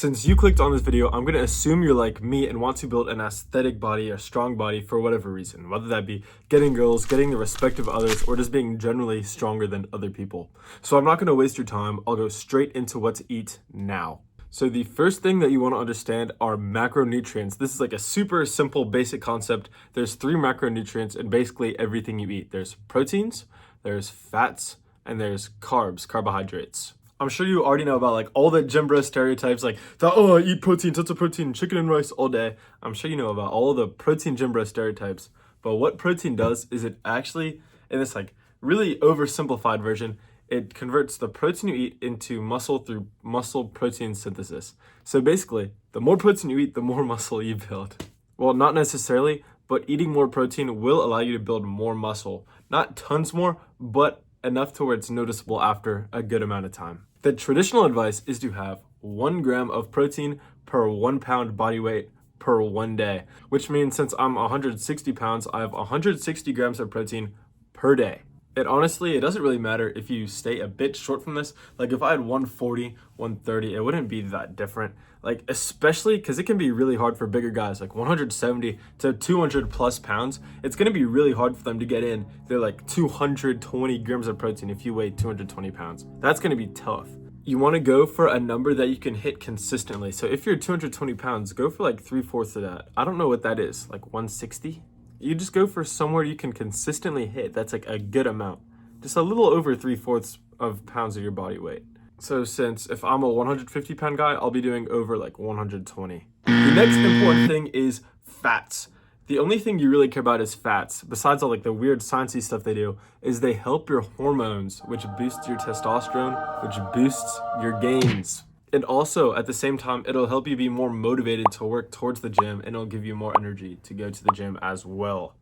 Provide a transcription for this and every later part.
Since you clicked on this video, I'm going to assume you're like me and want to build an aesthetic body, a strong body for whatever reason, whether that be getting girls, getting the respect of others, or just being generally stronger than other people. So I'm not going to waste your time. I'll go straight into what to eat now. So the first thing that you want to understand are macronutrients. This is like a super simple basic concept. There's 3 macronutrients in basically everything you eat. There's proteins, there's fats, and there's carbs, carbohydrates. I'm sure you already know about like all the gym bro stereotypes like, I eat protein, tons of protein, chicken and rice all day. I'm sure you know about all the protein gym bro stereotypes. But what protein does is it actually, in this like really oversimplified version, it converts the protein you eat into muscle through muscle protein synthesis. So basically, the more protein you eat, the more muscle you build. Well, not necessarily, but eating more protein will allow you to build more muscle. Not tons more, but enough to where it's noticeable after a good amount of time. The traditional advice is to have 1 gram of protein per 1 pound body weight per 1 day, which means since I'm 160 pounds, I have 160 grams of protein per day. It doesn't really matter if you stay a bit short from this. Like if I had 140, 130, it wouldn't be that different. Like especially because it can be really hard for bigger guys, like 170 to 200 plus pounds. It's going to be really hard for them to get in. They're like 220 grams of protein if you weigh 220 pounds. That's going to be tough. You want to go for a number that you can hit consistently. So if you're 220 pounds, go for like 3/4 of that. I don't know what that is, like 160? You just go for somewhere you can consistently hit. That's like a good amount. Just a little over 3/4 of pounds of your body weight. So since if I'm a 150 pound guy, I'll be doing over like 120. The next important thing is fats. The only thing you really care about is fats, besides all like the weird sciencey stuff they do, is they help your hormones, which boosts your testosterone, which boosts your gains. And also, at the same time, it'll help you be more motivated to work towards the gym, and it'll give you more energy to go to the gym as well,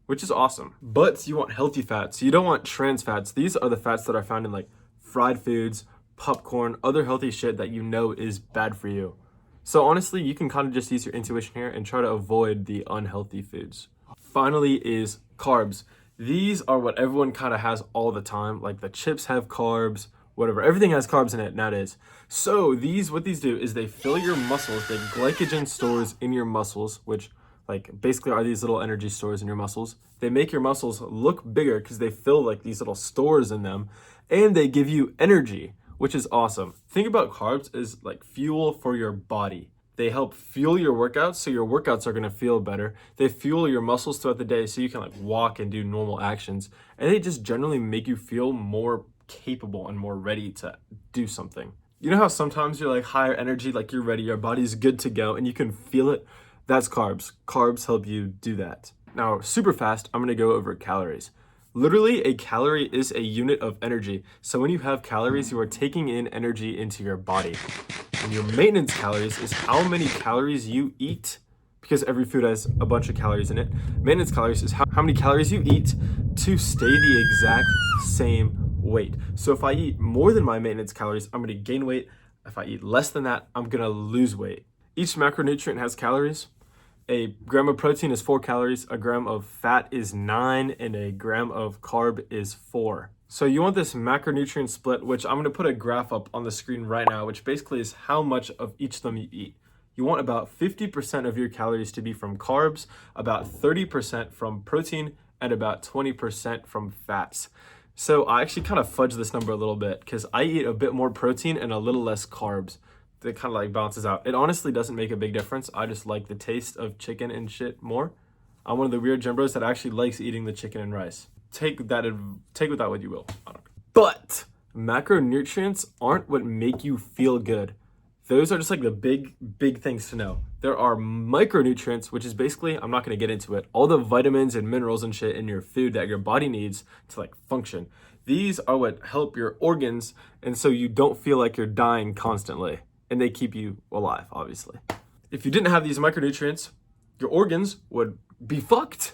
which is awesome. But you want healthy fats. You don't want trans fats. These are the fats that are found in like fried foods, popcorn, other healthy shit that you know is bad for you. So honestly, you can kind of just use your intuition here and try to avoid the unhealthy foods. Finally is carbs. These are what everyone kind of has all the time. Like the chips have carbs, whatever. Everything has carbs in it nowadays. So what these do is they fill your muscles, the glycogen stores in your muscles, which like basically are these little energy stores in your muscles. They make your muscles look bigger because they fill like these little stores in them, and they give you energy, which is awesome. Think about carbs as like fuel for your body. They help fuel your workouts, so your workouts are gonna feel better. They fuel your muscles throughout the day so you can like walk and do normal actions. And they just generally make you feel more capable and more ready to do something. You know how sometimes you're like higher energy, like you're ready, your body's good to go, and you can feel it? That's carbs. Carbs help you do that. Now, super fast, I'm gonna go over calories. Literally, a calorie is a unit of energy. So when you have calories, you are taking in energy into your body. And your maintenance calories is how many calories you eat, because every food has a bunch of calories in it. Maintenance calories is how many calories you eat to stay the exact same weight. So if I eat more than my maintenance calories, I'm gonna gain weight. If I eat less than that, I'm gonna lose weight. Each macronutrient has calories. A gram of protein is 4 calories, a gram of fat is 9, and a gram of carb is 4. So you want this macronutrient split, which I'm gonna put a graph up on the screen right now, which basically is how much of each of them you eat. You want about 50% of your calories to be from carbs, about 30% from protein, and about 20% from fats. So I actually kind of fudge this number a little bit because I eat a bit more protein and a little less carbs. It kind of like balances out. It honestly doesn't make a big difference. I just like the taste of chicken and shit more. I'm one of the weird gym bros that actually likes eating the chicken and rice. Take with that what you will. I don't care. But macronutrients aren't what make you feel good. Those are just like the big things to know. There are micronutrients, which is basically, I'm not going to get into it, all the vitamins and minerals and shit in your food that your body needs to like function. These are what help your organs, and so you don't feel like you're dying constantly. And they keep you alive, obviously. If you didn't have these micronutrients, your organs would be fucked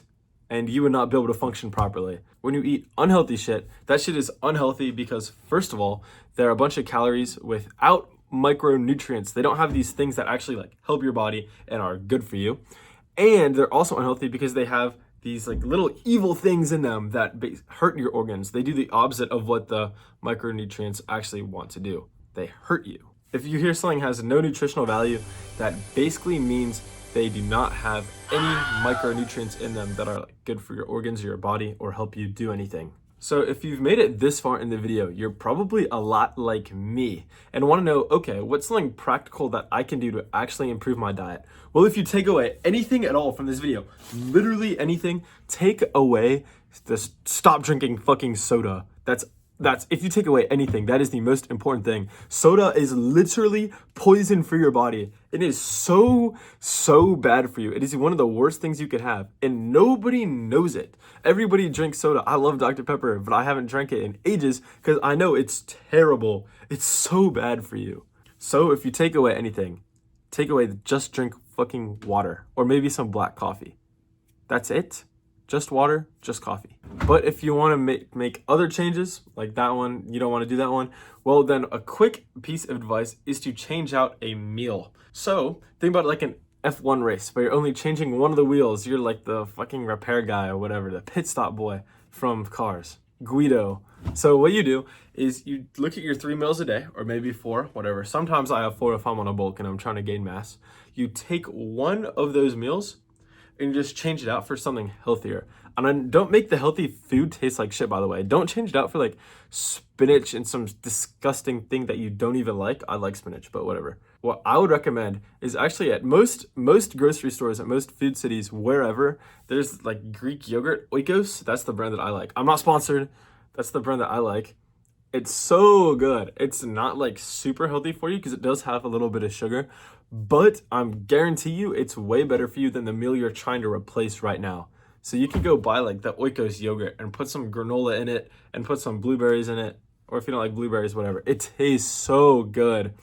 and you would not be able to function properly. When you eat unhealthy shit, that shit is unhealthy because, first of all, there are a bunch of calories without micronutrients. They don't have these things that actually like help your body and are good for you. And they're also unhealthy because they have these like little evil things in them that hurt your organs. They do the opposite of what the micronutrients actually want to do. They hurt you. If you hear something has no nutritional value, that basically means they do not have any micronutrients in them that are good for your organs or your body or help you do anything. So if you've made it this far in the video, you're probably a lot like me and want to know, okay, what's something practical that I can do to actually improve my diet? Well, if you take away anything at all from this video, literally anything, take away this, stop drinking fucking soda. That's if you take away anything, that is the most important thing. Soda is literally poison for your body. It is so bad for you. It is one of the worst things you could have, and nobody knows it. Everybody drinks soda. I love Dr. Pepper, but I haven't drank it in ages because I know it's terrible. It's so bad for you. So if you take away anything, take away just drink fucking water or maybe some black coffee. That's it. Just water, just coffee. But if you want to make other changes, like that one, you don't want to do that one, well then a quick piece of advice is to change out a meal. So think about it like an F1 race, but you're only changing one of the wheels. You're like the fucking repair guy or whatever, the pit stop boy from Cars, Guido. So what you do is you look at your 3 meals a day, or maybe 4, whatever. Sometimes I have 4 if I'm on a bulk and I'm trying to gain mass. You take one of those meals and just change it out for something healthier. And then don't make the healthy food taste like shit, by the way. Don't change it out for like spinach and some disgusting thing that you don't even like. I like spinach, but whatever. What I would recommend is actually at most grocery stores, at most food cities, wherever, there's like Greek yogurt, Oikos. That's the brand that I like. I'm not sponsored. That's the brand that I like. It's so good. It's not like super healthy for you because it does have a little bit of sugar, but I'm guarantee you it's way better for you than the meal you're trying to replace right now. So you can go buy like the Oikos yogurt and put some granola in it and put some blueberries in it. Or if you don't like blueberries, whatever. It tastes so good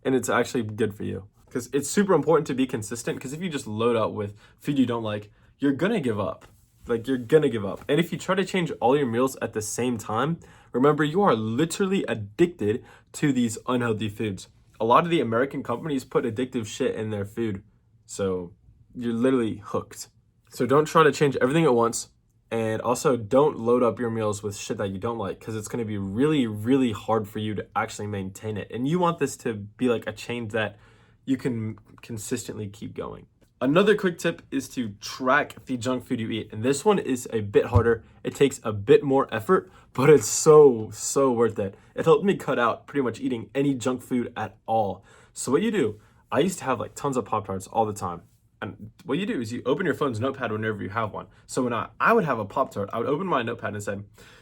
and it's actually good for you. Because it's super important to be consistent, because if you just load up with food you don't like, you're gonna give up. Like, you're gonna give up. And if you try to change all your meals at the same time, remember, you are literally addicted to these unhealthy foods. A lot of the American companies put addictive shit in their food. So you're literally hooked. So don't try to change everything at once. And also don't load up your meals with shit that you don't like, because it's going to be really hard for you to actually maintain it. And you want this to be like a change that you can consistently keep going. Another quick tip is to track the junk food you eat. And this one is a bit harder. It takes a bit more effort, but it's so worth it. It helped me cut out pretty much eating any junk food at all. So what you do, I used to have like tons of Pop-Tarts all the time. And what you do is you open your phone's notepad whenever you have one. So when I would have a Pop-Tart, I would open my notepad and say,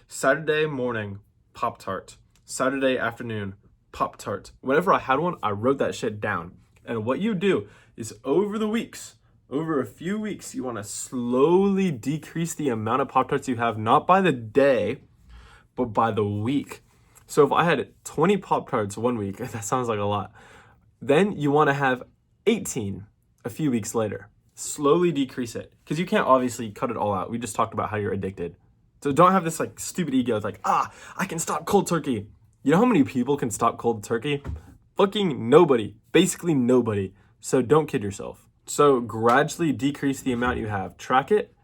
Saturday morning, Pop-Tart. Saturday afternoon, Pop-Tart. Whenever I had one, I wrote that shit down. And what you do is over the weeks, over a few weeks, you want to slowly decrease the amount of Pop-Tarts you have, not by the day, but by the week. So if I had 20 Pop-Tarts one week, that sounds like a lot, then you want to have 18 a few weeks later. Slowly decrease it, because you can't obviously cut it all out. We just talked about how you're addicted. So don't have this like stupid ego. It's like, I can stop cold turkey. You know how many people can stop cold turkey? Fucking nobody. Basically nobody. So don't kid yourself. So gradually decrease the amount you have. Track it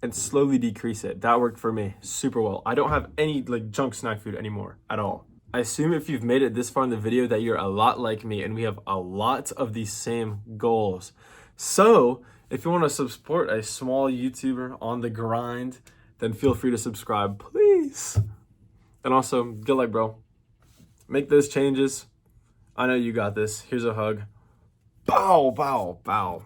and slowly decrease it. That worked for me super well. I don't have any like junk snack food anymore at all. I assume if you've made it this far in the video that you're a lot like me and we have a lot of these same goals. So if you want to support a small YouTuber on the grind, then feel free to subscribe, please. And also, good luck, bro. Make those changes. I know you got this. Here's a hug. Bow, bow, bow.